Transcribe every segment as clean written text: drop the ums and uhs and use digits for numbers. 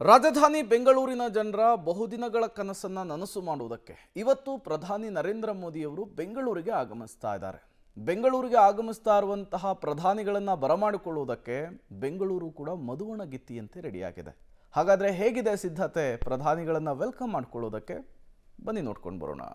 ರಾಜಧಾನಿ ಬೆಂಗಳೂರಿನ ಜನರ ಬಹುದಿನಗಳ ಕನಸನ್ನ ನನಸು ಮಾಡುವುದಕ್ಕೆ ಇವತ್ತು ಪ್ರಧಾನಿ ನರೇಂದ್ರ ಮೋದಿಯವರು ಬೆಂಗಳೂರಿಗೆ ಆಗಮಿಸ್ತಾ ಇದ್ದಾರೆ. ಬೆಂಗಳೂರಿಗೆ ಆಗಮಿಸ್ತಾ ಇರುವಂತಹ ಪ್ರಧಾನಿಗಳನ್ನ ಬರಮಾಡಿಕೊಳ್ಳುವುದಕ್ಕೆ ಬೆಂಗಳೂರು ಕೂಡ ಮದುವಣಗಿತ್ತಿಯಂತೆ ರೆಡಿಯಾಗಿದೆ. ಹಾಗಾದ್ರೆ ಹೇಗಿದೆ ಸಿದ್ಧತೆ ಪ್ರಧಾನಿಗಳನ್ನ ವೆಲ್ಕಮ್ ಮಾಡಿಕೊಳ್ಳುವುದಕ್ಕೆ? ಬನ್ನಿ ನೋಡ್ಕೊಂಡು ಬರೋಣ.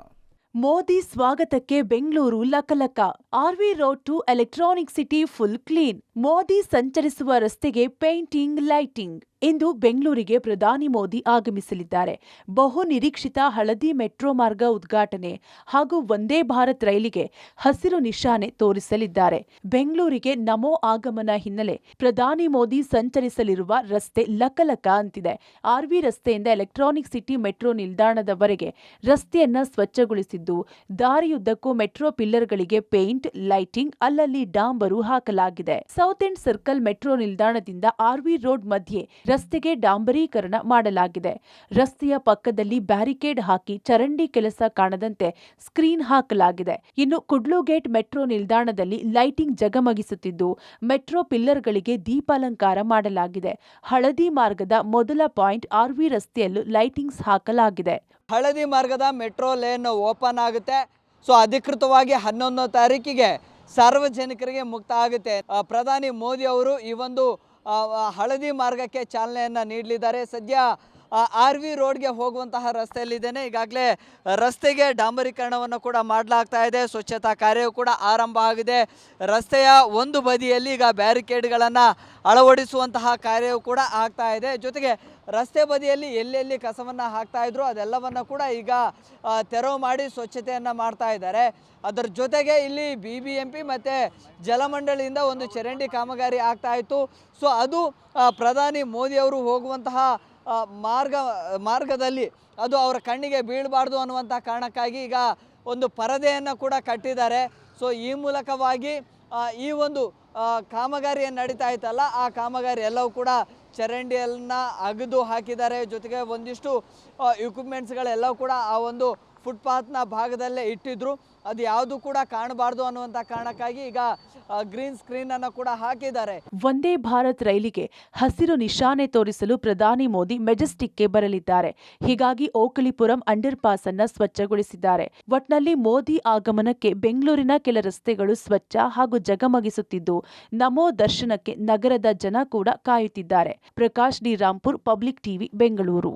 ಮೋದಿ ಸ್ವಾಗತಕ್ಕೆ ಬೆಂಗಳೂರು ಲಕಲಕ. RV road to electronic city full clean. Modi ಸಂಚರಿಸುವ ರಸ್ತೆಗೆ ಪೇಂಟಿಂಗ್, ಲೈಟಿಂಗ್. ಇಂದು ಬೆಂಗಳೂರಿಗೆ ಪ್ರಧಾನಿ ಮೋದಿ ಆಗಮಿಸಲಿದ್ದಾರೆ. ಬಹು ನಿರೀಕ್ಷಿತ ಹಳದಿ ಮೆಟ್ರೋ ಮಾರ್ಗ ಉದ್ಘಾಟನೆ ಹಾಗೂ ವಂದೇ ಭಾರತ್ ರೈಲಿಗೆ ಹಸಿರು ನಿಶಾನೆ ತೋರಿಸಲಿದ್ದಾರೆ. ಬೆಂಗಳೂರಿಗೆ ನಮೋ ಆಗಮನ ಹಿನ್ನೆಲೆ ಪ್ರಧಾನಿ ಮೋದಿ ಸಂಚರಿಸಲಿರುವ ರಸ್ತೆ ಲಕಲಕ ಅಂತಿದೆ. ಆರ್ವಿ ರಸ್ತೆಯಿಂದ ಎಲೆಕ್ಟ್ರಾನಿಕ್ ಸಿಟಿ ಮೆಟ್ರೋ ನಿಲ್ದಾಣದವರೆಗೆ ರಸ್ತೆಯನ್ನ ಸ್ವಚ್ಛಗೊಳಿಸಿದ್ದು, ದಾರಿಯುದ್ದಕ್ಕೂ ಮೆಟ್ರೋ ಪಿಲ್ಲರ್ಗಳಿಗೆ ಪೇಂಟ್, ಲೈಟಿಂಗ್, ಅಲ್ಲಲ್ಲಿ ಡಾಂಬರು ಹಾಕಲಾಗಿದೆ. ಸೌತ್ ಎಂಡ್ ಸರ್ಕಲ್ ಮೆಟ್ರೋ ನಿಲ್ದಾಣದಿಂದ ಆರ್ವಿ ರೋಡ್ ಮಧ್ಯೆ ರಸ್ತೆಗೆ ಡಾಂಬರೀಕರಣ ಮಾಡಲಾಗಿದೆ. ರಸ್ತೆಯ ಪಕ್ಕದಲ್ಲಿ ಬ್ಯಾರಿಕೇಡ್ ಹಾಕಿ ಚರಂಡಿ ಕೆಲಸ ಕಾಣದಂತೆ ಸ್ಕ್ರೀನ್ ಹಾಕಲಾಗಿದೆ. ಇನ್ನು ಕುಡ್ಲುಗೇಟ್ ಮೆಟ್ರೋ ನಿಲ್ದಾಣದಲ್ಲಿ ಲೈಟಿಂಗ್ ಜಗಮಗಿಸುತ್ತಿದ್ದು, ಮೆಟ್ರೋ ಪಿಲ್ಲರ್ಗಳಿಗೆ ದೀಪಾಲಂಕಾರ ಮಾಡಲಾಗಿದೆ. ಹಳದಿ ಮಾರ್ಗದ ಮೊದಲ ಪಾಯಿಂಟ್ ಆರ್ವಿ ರಸ್ತೆಯಲ್ಲೂ ಲೈಟಿಂಗ್ಸ್ ಹಾಕಲಾಗಿದೆ. ಹಳದಿ ಮಾರ್ಗದ ಮೆಟ್ರೋ ಲೇನ್ ಓಪನ್ ಆಗುತ್ತೆ. ಸೊ ಅಧಿಕೃತವಾಗಿ 11ನೇ ತಾರೀಕಿಗೆ ಸಾರ್ವಜನಿಕರಿಗೆ ಮುಕ್ತ ಆಗುತ್ತೆ. ಪ್ರಧಾನಿ ಮೋದಿ ಅವರು ಈ ಒಂದು ಹಳದಿ ಮಾರ್ಗಕ್ಕೆ ಚಾಲನೆಯನ್ನು ನೀಡಲಿದ್ದಾರೆ. ಸದ್ಯ ಆರ್ವಿ ರೋಡ್ಗೆ ಹೋಗುವಂತಹ ರಸ್ತೆಯಲ್ಲಿದ್ದೇನೆ. ಈಗಾಗಲೇ ರಸ್ತೆಗೆ ಡಾಂಬರೀಕರಣವನ್ನು ಕೂಡ ಮಾಡಲಾಗ್ತಾ ಇದೆ. ಸ್ವಚ್ಛತಾ ಕಾರ್ಯವೂ ಕೂಡ ಆರಂಭ ಆಗಿದೆ. ರಸ್ತೆಯ ಒಂದು ಬದಿಯಲ್ಲಿ ಈಗ ಬ್ಯಾರಿಕೇಡ್ಗಳನ್ನು ಅಳವಡಿಸುವಂತಹ ಕಾರ್ಯವೂ ಕೂಡ ಆಗ್ತಾ ಇದೆ. ಜೊತೆಗೆ ರಸ್ತೆ ಬದಿಯಲ್ಲಿ ಎಲ್ಲೆಲ್ಲಿ ಕಸವನ್ನು ಹಾಕ್ತಾ ಇದ್ರು ಅದೆಲ್ಲವನ್ನು ಕೂಡ ಈಗ ತೆರವು ಮಾಡಿ ಸ್ವಚ್ಛತೆಯನ್ನು ಮಾಡ್ತಾ ಇದ್ದಾರೆ. ಅದರ ಜೊತೆಗೆ ಇಲ್ಲಿ BBMP ಮತ್ತು ಜಲಮಂಡಳಿಯಿಂದ ಒಂದು ಚರಂಡಿ ಕಾಮಗಾರಿ ಆಗ್ತಾ ಇತ್ತು. ಸೊ ಅದು ಪ್ರಧಾನಿ ಮೋದಿಯವರು ಹೋಗುವಂತಹ ಮಾರ್ಗದಲ್ಲಿ ಅದು ಅವರ ಕಣ್ಣಿಗೆ ಬೀಳಬಾರ್ದು ಅನ್ನುವಂಥ ಕಾರಣಕ್ಕಾಗಿ ಈಗ ಒಂದು ಪರದೆಯನ್ನು ಕೂಡ ಕಟ್ಟಿದ್ದಾರೆ. ಸೊ ಈ ಮೂಲಕವಾಗಿ ಈ ಒಂದು ಕಾಮಗಾರಿ ಏನು ನಡೀತಾ ಇತ್ತಲ್ಲ, ಆ ಕಾಮಗಾರಿ ಎಲ್ಲವೂ ಕೂಡ ಚರಂಡಿಯನ್ನು ಅಗೆದು ಹಾಕಿದ್ದಾರೆ. ಜೊತೆಗೆ ಒಂದಿಷ್ಟು ಇಕ್ವಿಪ್ಮೆಂಟ್ಸ್ಗಳೆಲ್ಲವೂ ಕೂಡ ಆ ಒಂದು ಫುಟ್ಪಾತ್ನ ಭಾಗದಲ್ಲೇ ಇಟ್ಟಿದ್ರು. ಅದು ಯಾವುದು ಕೂಡ ಕಾಣಬಾರ್ದು ಅನ್ನುವಂಥ ಕಾರಣಕ್ಕಾಗಿ ಈಗ ಗ್ರೀನ್ ಸ್ಕ್ರೀನ್ ಅನ್ನು ಕೂಡ ಹಾಕಿದ್ದಾರೆ. ವಂದೇ ಭಾರತ್ ರೈಲಿಗೆ ಹಸಿರು ನಿಶಾನೆ ತೋರಿಸಲು ಪ್ರಧಾನಿ ಮೋದಿ ಮೆಜೆಸ್ಟಿಕ್ಗೆ ಬರಲಿದ್ದಾರೆ. ಹೀಗಾಗಿ ಓಕಳಿಪುರಂ ಅಂಡರ್ ಪಾಸ್ ಅನ್ನ ಸ್ವಚ್ಛಗೊಳಿಸಿದ್ದಾರೆ. ಒಟ್ನಲ್ಲಿ ಮೋದಿ ಆಗಮನಕ್ಕೆ ಬೆಂಗಳೂರಿನ ಕೆಲ ರಸ್ತೆಗಳು ಸ್ವಚ್ಛ ಹಾಗೂ ಜಗಮಗಿಸುತ್ತಿದ್ದು, ನಮೋ ದರ್ಶನಕ್ಕೆ ನಗರದ ಜನ ಕೂಡ ಕಾಯುತ್ತಿದ್ದಾರೆ. Prakash D Rampur, public TV, Bengaluru.